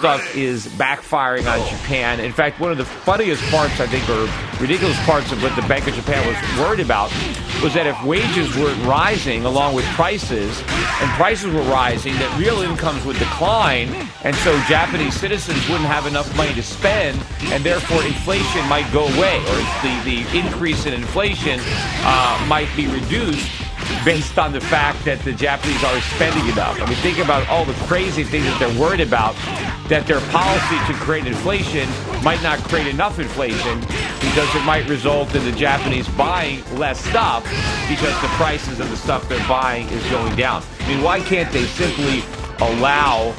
stuff is backfiring on Japan. In fact, one of the funniest parts, I think, or ridiculous parts of what the Bank of Japan was worried about was that if wages weren't rising along with prices, and prices were rising, that real incomes would decline, and so Japanese citizens wouldn't have enough money to spend, and therefore inflation might go away, or the increase in inflation might be reduced based on the fact that the Japanese are spending enough. I mean, think about all the crazy things that they're worried about, that their policy to create inflation might not create enough inflation because it might result in the Japanese buying less stuff because the prices of the stuff they're buying is going down. I mean, why can't they simply allow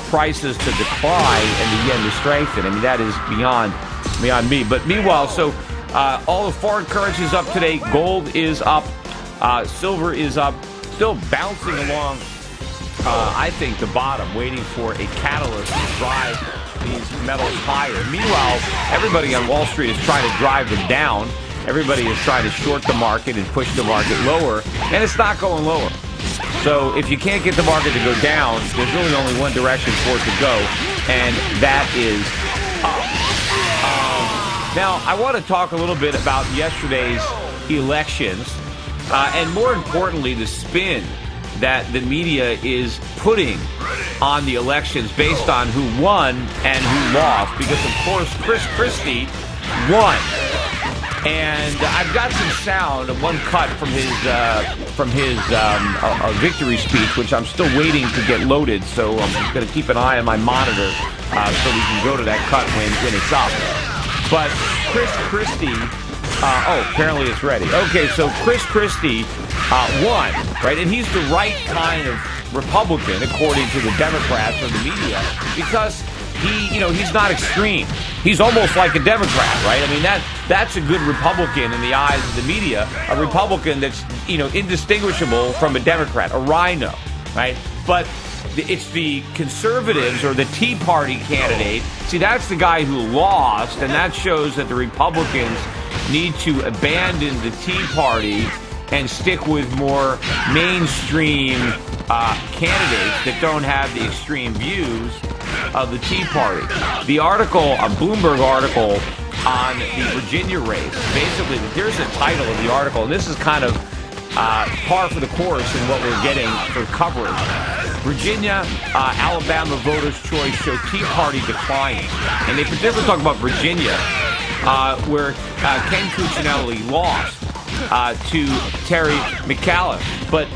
prices to decline and the yen to strengthen? I mean, that is beyond me. But meanwhile, so all the foreign currencies up today. Gold is up. Silver is up, still bouncing along, I think, the bottom, waiting for a catalyst to drive these metals higher. Meanwhile, everybody on Wall Street is trying to drive them down. Everybody is trying to short the market and push the market lower, and it's not going lower. So if you can't get the market to go down, there's really only one direction for it to go, and that is up. Now, I want to talk a little bit about yesterday's elections. And more importantly, the spin that the media is putting on the elections based on who won and who lost. Because, of course, Chris Christie won. And I've got some sound, one cut from his victory speech, which I'm still waiting to get loaded. So I'm going to keep an eye on my monitor so we can go to that cut when it's up. But Chris Christie... apparently it's ready. Okay, so Chris Christie won, right? And he's the right kind of Republican, according to the Democrats or the media, because he's not extreme. He's almost like a Democrat, right? I mean, that's a good Republican in the eyes of the media, a Republican that's, indistinguishable from a Democrat, a rhino, right? But it's the conservatives or the Tea Party candidate. See, that's the guy who lost, and that shows that the Republicans need to abandon the Tea Party and stick with more mainstream candidates that don't have the extreme views of the Tea Party. The article, a Bloomberg article on the Virginia race, basically, here's the title of the article, and this is kind of par for the course in what we're getting for coverage. Virginia, Alabama voters' choice show Tea Party declining. And they particularly talk about Virginia, where Ken Cuccinelli lost to Terry McAuliffe. But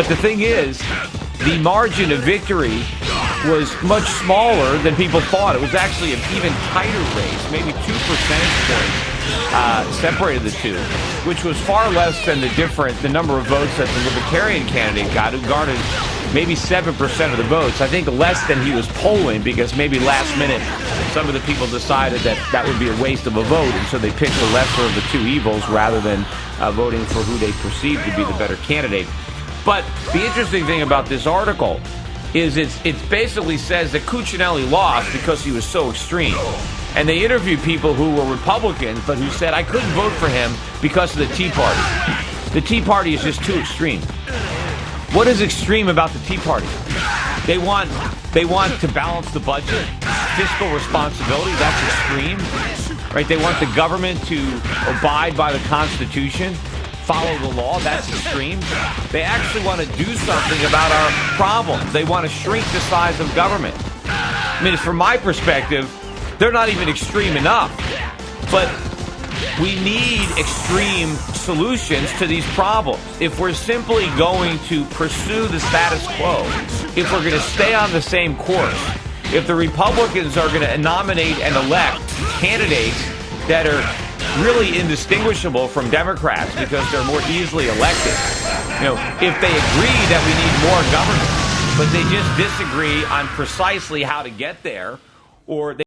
the thing is, the margin of victory was much smaller than people thought. It was actually an even tighter race, maybe 2 percentage points separated the two, which was far less than the number of votes that the Libertarian candidate got, who garnered maybe 7% of the votes. I think less than he was polling, because maybe last minute some of the people decided that would be a waste of a vote, and so they picked the lesser of the two evils rather than voting for who they perceived to be the better candidate. But the interesting thing about this article is it basically says that Cuccinelli lost because he was so extreme. And they interviewed people who were Republicans, but who said, I couldn't vote for him because of the Tea Party. The Tea Party is just too extreme. What is extreme about the Tea Party? They want to balance the budget, fiscal responsibility, that's extreme. Right? They want the government to abide by the Constitution, follow the law, that's extreme. They actually want to do something about our problems. They want to shrink the size of government. I mean, from my perspective, they're not even extreme enough. But we need extreme solutions to these problems. If we're simply going to pursue the status quo, if we're going to stay on the same course, if the Republicans are going to nominate and elect candidates that are really indistinguishable from Democrats because they're more easily elected, if they agree that we need more government, but they just disagree on precisely how to get there, or they